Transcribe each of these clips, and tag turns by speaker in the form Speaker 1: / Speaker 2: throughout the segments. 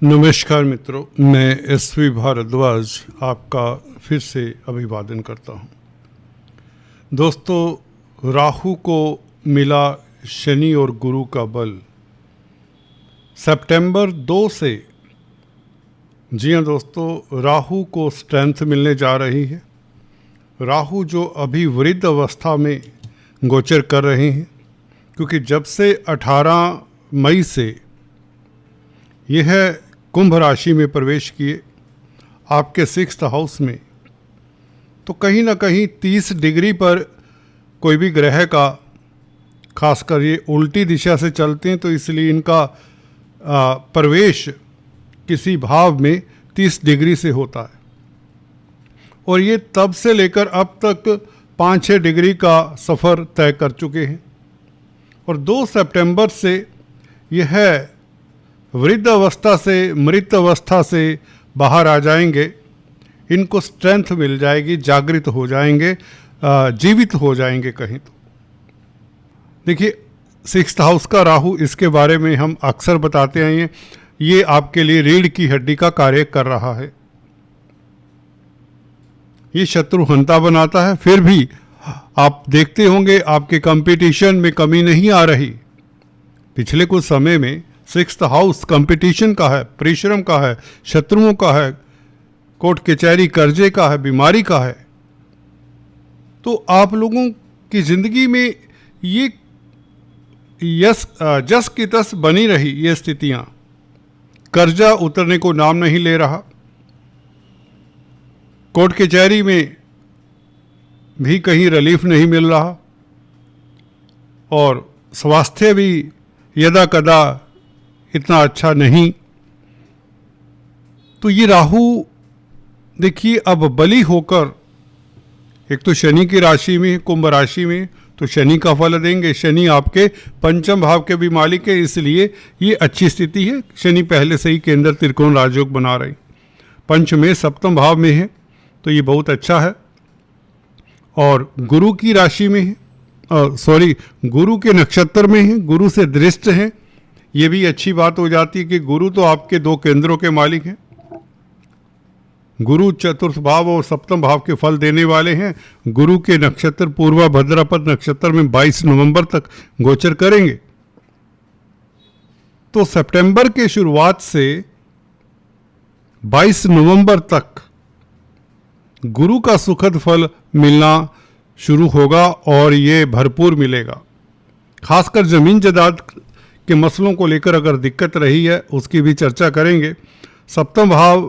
Speaker 1: नमस्कार मित्रों, मैं एसवी भारद्वाज आपका फिर से अभिवादन करता हूं। दोस्तों, राहु को मिला शनि और गुरु का बल सितंबर 2 से। जी हाँ दोस्तों, राहु को स्ट्रेंथ मिलने जा रही है। राहु जो अभी वृद्ध अवस्था में गोचर कर रहे हैं, क्योंकि जब से 18 मई से यह कुंभ राशि में प्रवेश किए आपके 6th हाउस में, तो कहीं ना कहीं 30 डिग्री पर कोई भी ग्रह का, खासकर ये उल्टी दिशा से चलते हैं, तो इसलिए इनका प्रवेश किसी भाव में 30 डिग्री से होता है। और ये तब से लेकर अब तक 5-6 डिग्री का सफ़र तय कर चुके हैं। और 2 सितंबर से यह वृद्ध अवस्था से, मृत अवस्था से बाहर आ जाएंगे। इनको स्ट्रेंथ मिल जाएगी, जागृत हो जाएंगे, जीवित हो जाएंगे कहीं। तो देखिए, 6th हाउस का राहु, इसके बारे में हम अक्सर बताते आए हैं, ये आपके लिए रीढ़ की हड्डी का कार्य कर रहा है। ये शत्रुहंता बनाता है। फिर भी आप देखते होंगे आपके कंपटीशन में कमी नहीं आ रही। पिछले कुछ समय में 6th हाउस कंपटीशन का है, परिश्रम का है, शत्रुओं का है, कोर्ट कचहरी, कर्जे का है, बीमारी का है। तो आप लोगों की जिंदगी में ये जस की तस बनी रही ये स्थितियां। कर्जा उतरने को नाम नहीं ले रहा। कोर्ट कचहरी में भी कहीं रिलीफ नहीं मिल रहा, और स्वास्थ्य भी यदा कदा इतना अच्छा नहीं। तो ये राहु देखिए अब बली होकर, एक तो शनि की राशि में, कुंभ राशि में, तो शनि का फल देंगे। शनि आपके 5th भाव के भी मालिक है, इसलिए ये अच्छी स्थिति है। शनि पहले से ही केंद्र त्रिकोण राजयोग बना रहे, 5 में 7th भाव में है, तो ये बहुत अच्छा है। और गुरु की राशि में है, गुरु के नक्षत्र में है, गुरु से दृष्ट है। ये भी अच्छी बात हो जाती है कि गुरु तो आपके 2 केंद्रों के मालिक हैं। गुरु 4th भाव और 7th भाव के फल देने वाले हैं। गुरु के नक्षत्र पूर्वा भद्रपद नक्षत्र में 22 नवंबर तक गोचर करेंगे। तो सितंबर के शुरुआत से 22 नवंबर तक गुरु का सुखद फल मिलना शुरू होगा, और ये भरपूर मिलेगा। खासकर जमीन जायदाद के मसलों को लेकर अगर दिक्कत रही है, उसकी भी चर्चा करेंगे। 7th भाव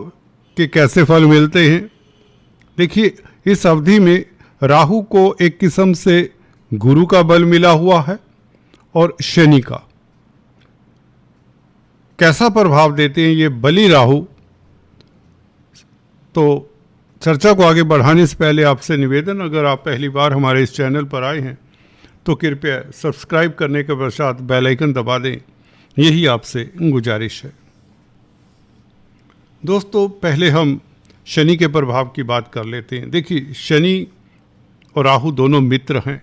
Speaker 1: के कैसे फल मिलते हैं। देखिए, इस अवधि में राहु को एक किस्म से गुरु का बल मिला हुआ है, और शनि का कैसा प्रभाव देते हैं ये बली राहु। तो चर्चा को आगे बढ़ाने से पहले आपसे निवेदन, अगर आप पहली बार हमारे इस चैनल पर आए हैं तो कृपया सब्सक्राइब करने के पश्चात बेल आइकन दबा दें, यही आपसे गुजारिश है। दोस्तों, पहले हम शनि के प्रभाव की बात कर लेते हैं। देखिए, शनि और राहु दोनों मित्र हैं।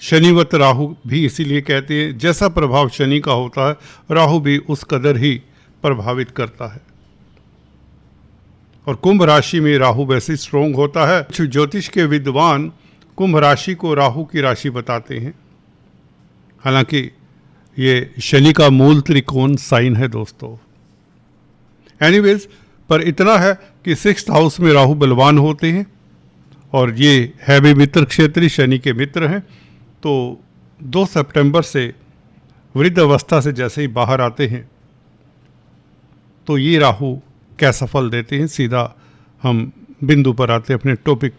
Speaker 1: शनिवत राहु भी इसीलिए कहते हैं, जैसा प्रभाव शनि का होता है राहु भी उस कदर ही प्रभावित करता है। और कुंभ राशि में राहु वैसे स्ट्रोंग होता है। ज्योतिष के विद्वान कुंभ राशि को राहु की राशि बताते हैं। हालांकि ये शनि का मूल त्रिकोण साइन है दोस्तों। एनीवेज, पर इतना है कि 6th हाउस में राहु बलवान होते हैं, और ये है भी मित्र क्षेत्रीय, शनि के मित्र हैं। तो 2 सितंबर से वृद्ध अवस्था से जैसे ही बाहर आते हैं, तो ये राहु कैसा फल देते हैं, सीधा हम बिंदु पर आते हैं, अपने टॉपिक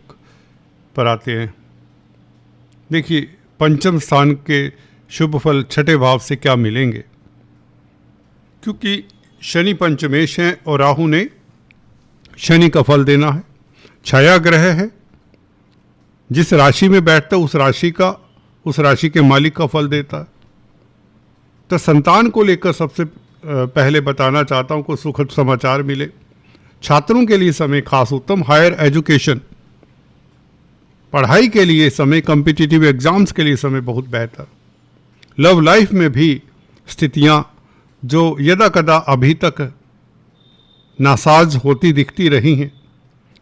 Speaker 1: पर आते हैं। देखिए, 5th स्थान के शुभ फल 6ठे भाव से क्या मिलेंगे, क्योंकि शनि पंचमेश हैं और राहु ने शनि का फल देना है। छाया ग्रह है, जिस राशि में बैठता है उस राशि के मालिक का फल देता है। तो संतान को लेकर सबसे पहले बताना चाहता हूं, को सुखद समाचार मिले। छात्रों के लिए समय खास उत्तम। हायर एजुकेशन, पढ़ाई के लिए समय, कॉम्पिटिटिव एग्जाम्स के लिए समय बहुत बेहतर। लव लाइफ में भी स्थितियां जो यदा कदा अभी तक नासाज होती दिखती रही हैं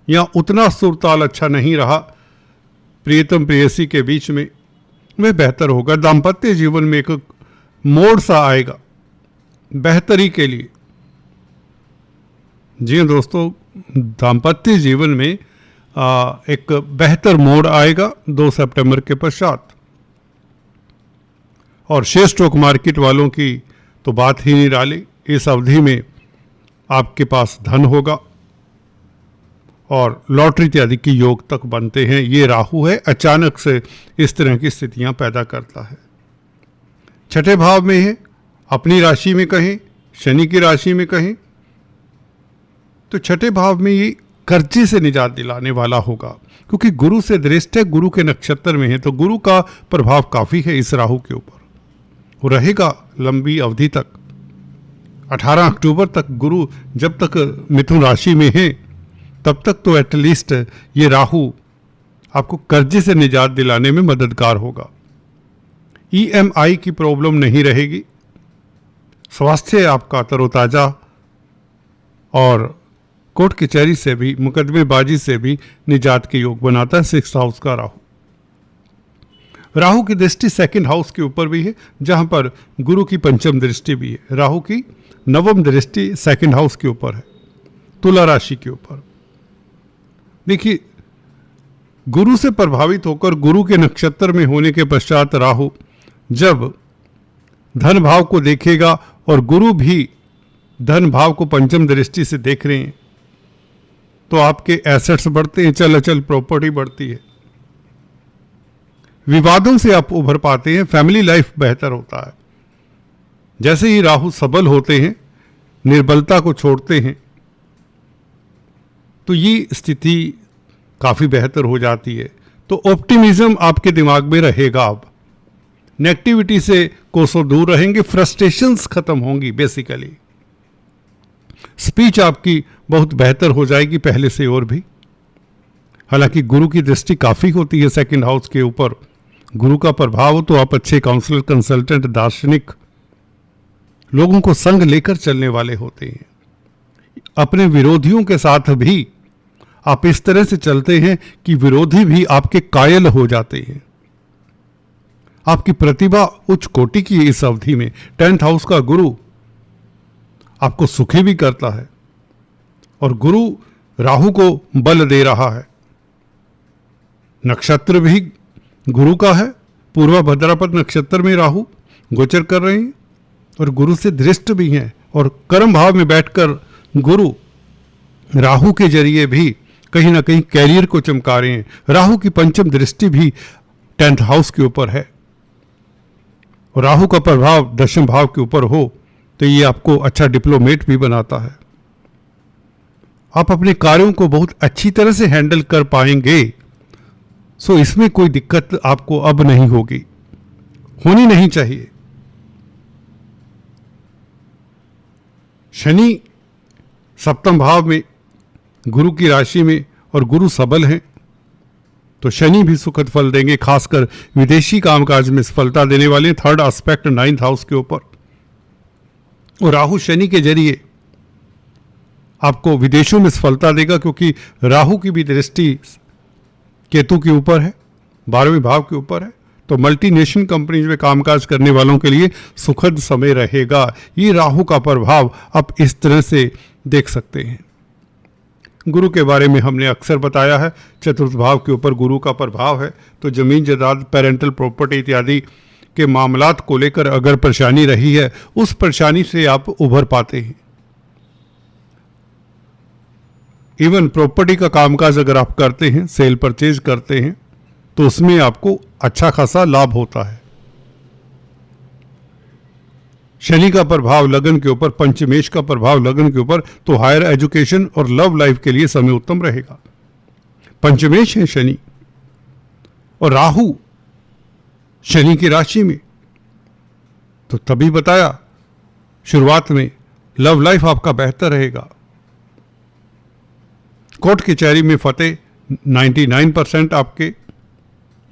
Speaker 1: या उतना सुरताल अच्छा नहीं रहा प्रियतम प्रेयसी के बीच में, वह बेहतर होगा। दाम्पत्य जीवन में एक मोड़ सा आएगा बेहतरी के लिए। जी दोस्तों, दाम्पत्य जीवन में एक बेहतर मोड़ आएगा 2 सितंबर के पश्चात। और शेयर स्टॉक मार्केट वालों की तो बात ही नहीं डाली। इस अवधि में आपके पास धन होगा और लॉटरी इत्यादि की योग तक बनते हैं। ये राहु है, अचानक से इस तरह की स्थितियां पैदा करता है। छठे भाव में है, अपनी राशि में कहें, शनि की राशि में कहें, तो छठे भाव में ये कर्जे से निजात दिलाने वाला होगा, क्योंकि गुरु से दृष्ट है, गुरु के नक्षत्र में है, तो गुरु का प्रभाव काफी है इस राहु के ऊपर। वो रहेगा लंबी अवधि तक, 18 अक्टूबर तक। गुरु जब तक मिथुन राशि में है तब तक तो एटलीस्ट ये राहु आपको कर्जे से निजात दिलाने में मददगार होगा। EMI की प्रॉब्लम नहीं रहेगी, स्वास्थ्य आपका तरोताजा और कोर्ट कचहरी से भी, मुकदमेबाजी से भी निजात के योग बनाता है 6th हाउस का राहु। राहु की दृष्टि 2nd हाउस के ऊपर भी है, जहां पर गुरु की पंचम दृष्टि भी है। राहु की 9वीं दृष्टि 2nd हाउस के ऊपर है, तुला राशि के ऊपर। देखिए, गुरु से प्रभावित होकर गुरु के नक्षत्र में होने के पश्चात राहु जब धन भाव को देखेगा और गुरु भी धन भाव को पंचम दृष्टि से देख रहे हैं, तो आपके एसेट्स बढ़ते हैं, चल अचल प्रॉपर्टी बढ़ती है, विवादों से आप उभर पाते हैं, फैमिली लाइफ बेहतर होता है। जैसे ही राहु सबल होते हैं, निर्बलता को छोड़ते हैं, तो ये स्थिति काफी बेहतर हो जाती है। तो ऑप्टिमिज्म आपके दिमाग में रहेगा। अब नेगेटिविटी से कोसों दूर रहेंगे, फ्रस्ट्रेशंस खत्म होंगी। बेसिकली स्पीच आपकी बहुत बेहतर हो जाएगी पहले से और भी। हालांकि गुरु की दृष्टि काफी होती है 2nd हाउस के ऊपर, गुरु का प्रभाव हो तो आप अच्छे काउंसलर, कंसल्टेंट, दार्शनिक लोगों को संग लेकर चलने वाले होते हैं। अपने विरोधियों के साथ भी आप इस तरह से चलते हैं कि विरोधी भी आपके कायल हो जाते हैं। आपकी प्रतिभा उच्च कोटि की इस अवधि में। 10th हाउस का गुरु आपको सुखी भी करता है और गुरु राहु को बल दे रहा है। नक्षत्र भी गुरु का है, पूर्वा भद्रापद नक्षत्र में राहु गोचर कर रहे हैं और गुरु से दृष्ट भी हैं, और कर्म भाव में बैठकर गुरु राहु के जरिए भी कहीं ना कहीं कैरियर को चमका रहे हैं। राहु की पंचम दृष्टि भी 10th हाउस के ऊपर है, और राहु का प्रभाव 10वें भाव के ऊपर हो तो ये आपको अच्छा डिप्लोमेट भी बनाता है। आप अपने कार्यों को बहुत अच्छी तरह से हैंडल कर पाएंगे, सो इसमें कोई दिक्कत आपको अब नहीं होगी, होनी नहीं चाहिए। शनि 7वें भाव में, गुरु की राशि में, और गुरु सबल हैं, तो शनि भी सुखद फल देंगे। खासकर विदेशी कामकाज में सफलता देने वाले। 3rd एस्पेक्ट 9th हाउस के ऊपर, और राहु शनि के जरिए आपको विदेशों में सफलता देगा, क्योंकि राहु की भी दृष्टि केतु के ऊपर है, 12वें भाव के ऊपर है। तो मल्टीनेशनल कंपनीज में कामकाज करने वालों के लिए सुखद समय रहेगा। ये राहु का प्रभाव आप इस तरह से देख सकते हैं। गुरु के बारे में हमने अक्सर बताया है, 4th भाव के ऊपर गुरु का प्रभाव है, तो जमीन जायदाद, पेरेंटल प्रॉपर्टी इत्यादि के मामलात को लेकर अगर परेशानी रही है, उस परेशानी से आप उभर पाते हैं। इवन प्रॉपर्टी का कामकाज अगर आप करते हैं, सेल परचेज करते हैं, तो उसमें आपको अच्छा खासा लाभ होता है। शनि का प्रभाव लगन के ऊपर, पंचमेश का प्रभाव लगन के ऊपर, तो हायर एजुकेशन और लव लाइफ के लिए समय उत्तम रहेगा। पंचमेश है शनि और राहु शनि की राशि में, तो तभी बताया शुरुआत में लव लाइफ आपका बेहतर रहेगा। कोर्ट कचहरी में फतेह 99% आपके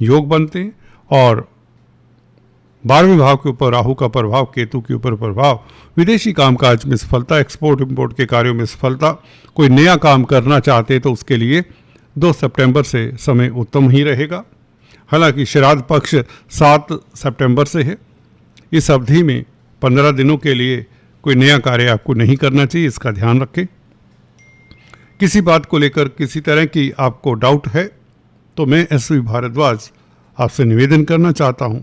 Speaker 1: योग बनते हैं, और 12वें भाव के ऊपर राहु का प्रभाव, केतु के ऊपर प्रभाव, विदेशी कामकाज में सफलता, एक्सपोर्ट इंपोर्ट के कार्यों में सफलता। कोई नया काम करना चाहते तो उसके लिए 2 सितंबर से समय उत्तम ही रहेगा। हालांकि श्राद्ध पक्ष 7 सितंबर से है। इस अवधि में 15 दिनों के लिए कोई नया कार्य आपको नहीं करना चाहिए, इसका ध्यान रखें। किसी बात को लेकर किसी तरह की आपको डाउट है तो मैं एसवी भारद्वाज आपसे निवेदन करना चाहता हूं,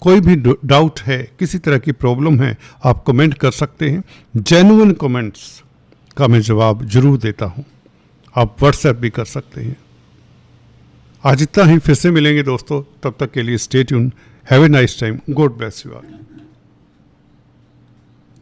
Speaker 1: कोई भी डाउट है, किसी तरह की प्रॉब्लम है, आप कमेंट कर सकते हैं। जेन्युइन कमेंट्स का मैं जवाब जरूर देता हूं। आप व्हाट्सएप भी कर सकते हैं। आज इतना ही, फिर से मिलेंगे दोस्तों, तब तक के लिए stay tune. Have a nice time. God bless you all.